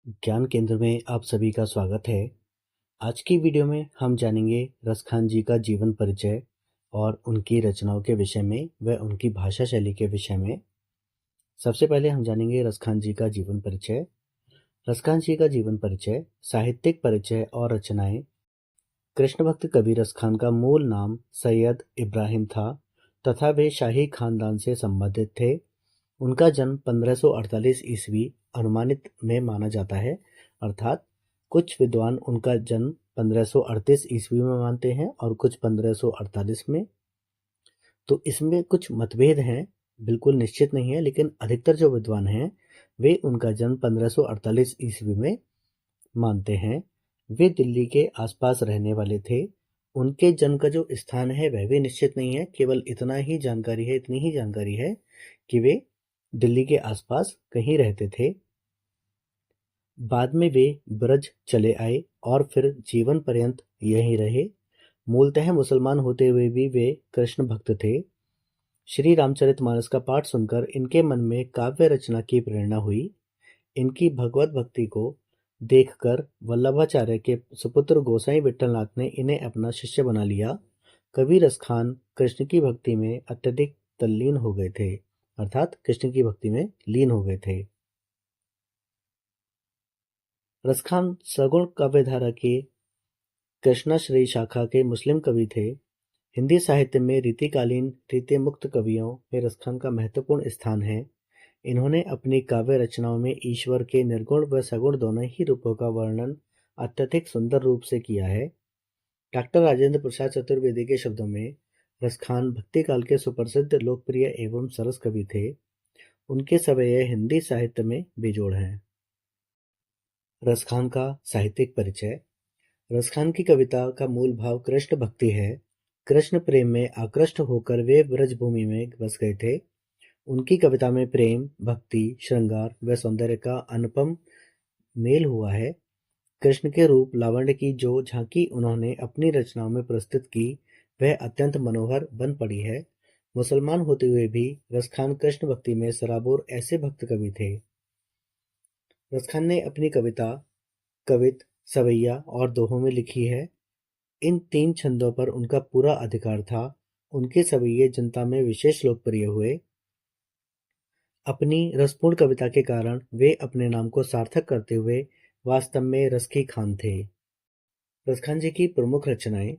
ज्ञान केंद्र में आप सभी का स्वागत है। आज की वीडियो में हम जानेंगे रसखान जी का जीवन परिचय और उनकी रचनाओं के विषय में व उनकी भाषा शैली के विषय में। सबसे पहले हम जानेंगे रसखान जी का जीवन परिचय। रसखान जी का जीवन परिचय, साहित्यिक परिचय और रचनाएं। कृष्ण भक्त कवि रसखान का मूल नाम सैयद इब्राहिम था तथा वे शाही खानदान से संबंधित थे। उनका जन्म 1548 ईस्वी अनुमानित में माना जाता है, अर्थात कुछ विद्वान उनका जन्म 1538 ईस्वी में मानते हैं और कुछ 1548 में। तो इसमें कुछ मतभेद हैं, बिल्कुल निश्चित नहीं है, लेकिन अधिकतर जो विद्वान हैं वे उनका जन्म 1548 ईस्वी में मानते हैं। वे दिल्ली के आसपास रहने वाले थे। उनके जन्म का जो स्थान है वह भी निश्चित नहीं है, केवल इतनी ही जानकारी है कि वे दिल्ली के आसपास कहीं रहते थे। बाद में वे ब्रज चले आए और फिर जीवन पर्यंत यहीं रहे। मूलतः मुसलमान होते हुए भी वे कृष्ण भक्त थे। श्री रामचरितमानस का पाठ सुनकर इनके मन में काव्य रचना की प्रेरणा हुई। इनकी भगवत भक्ति को देखकर वल्लभाचार्य के सुपुत्र गोसाई विठलनाथ ने इन्हें अपना शिष्य बना लिया। कवि रसखान कृष्ण की भक्ति में अत्यधिक तल्लीन हो गए थे, अर्थात कृष्ण की भक्ति में लीन हो गए थे। रसखान सगुण काव्यधारा के कृष्णाश्रयी शाखा के मुस्लिम कवि थे। हिंदी साहित्य में रीतिकालीन रीति मुक्त कवियों में रसखान का महत्वपूर्ण स्थान है। इन्होंने अपनी काव्य रचनाओं में ईश्वर के निर्गुण व सगुण दोनों ही रूपों का वर्णन अत्यधिक सुंदर रूप से किया है। डॉक्टर राजेंद्र प्रसाद चतुर्वेदी के शब्दों में रसखान भक्ति काल के सुप्रसिद्ध लोकप्रिय एवं सरस कवि थे। उनके सवैये हिंदी साहित्य में बेजोड़ हैं। रसखान का साहित्यिक परिचय। रसखान की कविता का मूल भाव कृष्ण भक्ति है। कृष्ण प्रेम में आकृष्ट होकर वे ब्रजभूमि में बस गए थे। उनकी कविता में प्रेम, भक्ति, श्रृंगार व सौंदर्य का अनुपम मेल हुआ है। कृष्ण के रूप लावण्य की जो झांकी उन्होंने अपनी रचनाओं में प्रस्तुत की वह अत्यंत मनोहर बन पड़ी है। मुसलमान होते हुए भी रसखान कृष्ण भक्ति में सराबोर ऐसे भक्त कवि थे। रसखान ने अपनी कविता कवित, सवैया और दोहों में लिखी है। इन तीन छंदों पर उनका पूरा अधिकार था। उनके सवैये जनता में विशेष लोकप्रिय हुए। अपनी रसपूर्ण कविता के कारण वे अपने नाम को सार्थक करते हुए वास्तव में रस की खान थे। रसखान जी की प्रमुख रचनाएं।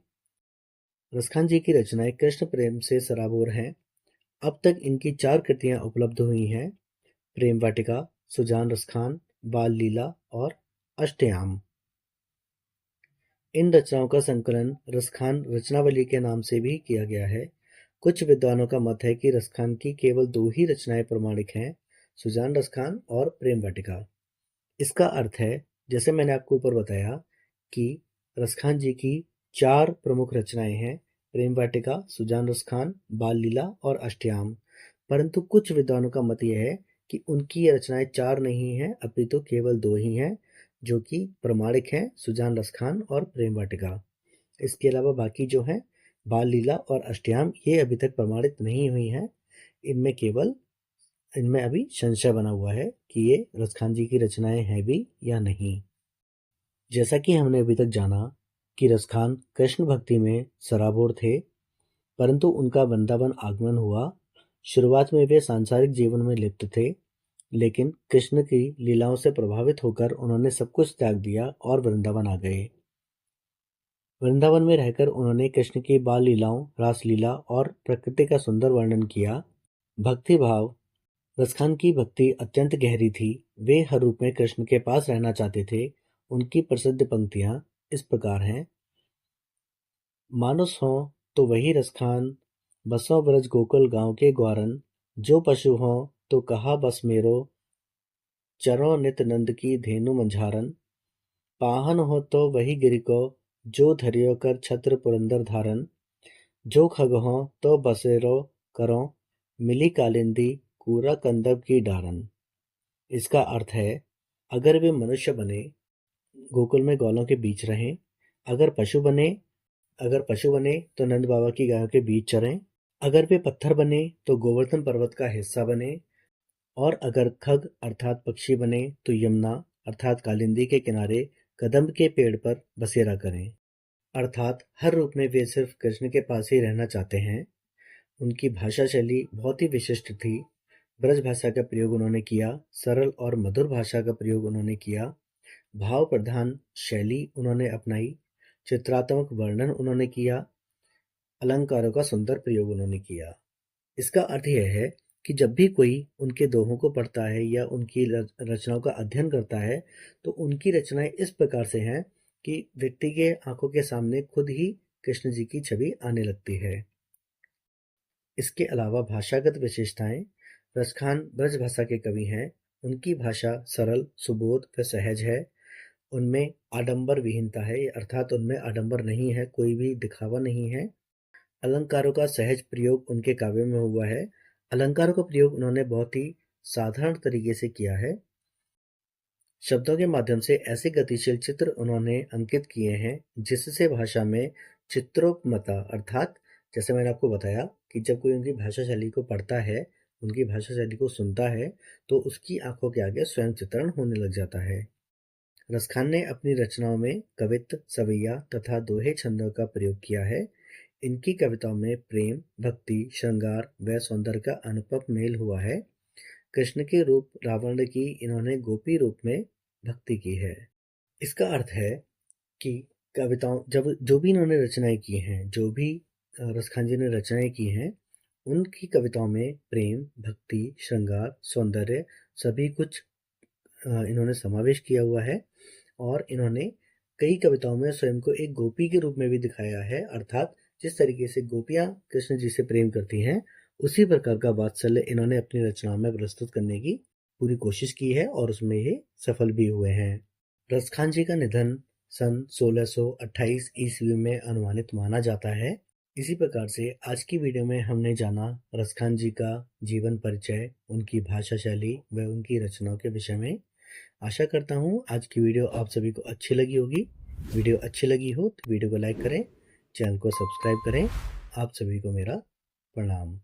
रसखान जी की रचनाएं कृष्ण प्रेम से सराबोर हैं। अब तक इनकी 4 कृतियां उपलब्ध हुई हैं: प्रेम वाटिका, सुजान रसखान, बाल लीला और अष्टयाम। इन रचनाओं का संकलन रसखान रचनावली के नाम से भी किया गया है। कुछ विद्वानों का मत है कि रसखान की केवल 2 ही रचनाएं प्रमाणिक हैं, सुजान रसखान और प्रेम वाटिका। इसका अर्थ है, जैसे मैंने आपको ऊपर बताया, कि रसखान जी की 4 प्रमुख रचनाएं हैं: प्रेम वाटिका, सुजान रसखान, बाल लीला और अष्टयाम। परंतु कुछ विद्वानों का मत यह है कि उनकी ये रचनाएं 4 नहीं हैं, अपितु केवल 2 ही हैं, जो कि प्रमाणिक हैं, सुजान रसखान और प्रेम वाटिका। इसके अलावा बाकी जो हैं, बाल लीला और अष्टयाम, ये अभी तक प्रमाणित नहीं हुई हैं। इनमें अभी संशय बना हुआ है कि ये रसखान जी की रचनाएं हैं भी या नहीं। जैसा कि हमने अभी तक जाना कि रसखान कृष्ण भक्ति में सराबोर थे, परंतु उनका वृंदावन आगमन हुआ। शुरुआत में वे सांसारिक जीवन में लिप्त थे, लेकिन कृष्ण की लीलाओं से प्रभावित होकर उन्होंने सब कुछ त्याग दिया और वृंदावन आ गए। वृंदावन में रहकर उन्होंने कृष्ण की बाल लीलाओं, रासलीला और प्रकृति का सुंदर वर्णन किया। भक्ति भाव। रसखान की भक्ति अत्यंत गहरी थी। वे हर रूप में कृष्ण के पास रहना चाहते थे। उनकी प्रसिद्ध पंक्तियां इस प्रकार हैं: मानुस हों तो वही रसखान, बसों ब्रज गोकुल गांव के ग्वारन, जो पशु हों तो कहा बस मेरो, चरों नित नंद की धेनु मंझारन, पाहन हो तो वही गिरि को, जो धरियो कर छत्र पुरंदर धारन, जो खग हों तो बसेरो करो, मिली कालिंदी कूरा कंदब की डारन। इसका अर्थ है, अगर वे मनुष्य बने, गोकुल में ग्वालों के बीच रहें। अगर पशु बने अगर पशु बने तो नंद बाबा की गायों के बीच चरें। अगर वे पत्थर बने तो गोवर्धन पर्वत का हिस्सा बने। और अगर खग अर्थात पक्षी बने तो यमुना अर्थात कालिंदी के किनारे कदम्ब के पेड़ पर बसेरा करें। अर्थात हर रूप में वे सिर्फ कृष्ण के पास ही रहना चाहते हैं। उनकी भाषा शैली बहुत ही विशिष्ट थी। ब्रज भाषा का प्रयोग उन्होंने किया, सरल और मधुर भाषा का प्रयोग उन्होंने किया, भाव प्रधान शैली उन्होंने अपनाई, चित्रात्मक वर्णन उन्होंने किया, अलंकारों का सुंदर प्रयोग उन्होंने किया। इसका अर्थ यह है कि जब भी कोई उनके दोहों को पढ़ता है या उनकी रचनाओं का अध्ययन करता है, तो उनकी रचनाएं इस प्रकार से हैं कि व्यक्ति के आंखों के सामने खुद ही कृष्ण जी की छवि आने लगती है। इसके अलावा भाषागत विशेषताएं, रसखान ब्रज भाषा के कवि हैं। उनकी भाषा सरल, सुबोध व सहज है। उनमें आडंबर विहीनता है, अर्थात उनमें आडंबर नहीं है, कोई भी दिखावा नहीं है। अलंकारों का सहज प्रयोग उनके काव्य में हुआ है। अलंकारों का प्रयोग उन्होंने बहुत ही साधारण तरीके से किया है। शब्दों के माध्यम से ऐसे गतिशील चित्र उन्होंने अंकित किए हैं जिससे भाषा में चित्रोपमता, अर्थात जैसे मैंने आपको बताया कि जब कोई उनकी भाषा शैली को पढ़ता है, उनकी भाषा शैली को सुनता है, तो उसकी आंखों के आगे स्वयं चित्रण होने लग जाता है। रसखान ने अपनी रचनाओं में कवित्व, सवैया तथा दोहे छंदों का प्रयोग किया है। इनकी कविताओं में प्रेम, भक्ति, श्रृंगार व सौंदर्य का अनुपम मेल हुआ है। कृष्ण के रूप रावण की इन्होंने गोपी रूप में भक्ति की है। इसका अर्थ है कि कविताओं जो भी इन्होंने रचनाएं की हैं, जो भी रसखान जी ने रचनाएं की हैं, उनकी कविताओं में प्रेम, भक्ति, श्रृंगार, सौंदर्य सभी कुछ इन्होंने समावेश किया हुआ है। और इन्होंने कई कविताओं में स्वयं को एक गोपी के रूप में भी दिखाया है, अर्थात जिस तरीके से गोपियां कृष्ण जी से प्रेम करती हैं, उसी प्रकार का वात्सल्य इन्होंने अपनी रचनाओं में प्रस्तुत करने की पूरी कोशिश की है और उसमें ये सफल भी हुए हैं। रसखान जी का निधन सन 1628 ईस्वी में अनुमानित माना जाता है। इसी प्रकार से आज की वीडियो में हमने जाना रसखान जी का जीवन परिचय, उनकी भाषा शैली व उनकी रचनाओं के विषय में। आशा करता हूँ आज की वीडियो आप सभी को अच्छी लगी होगी। वीडियो अच्छी लगी हो तो वीडियो को लाइक करें, चैनल को सब्सक्राइब करें। आप सभी को मेरा प्रणाम।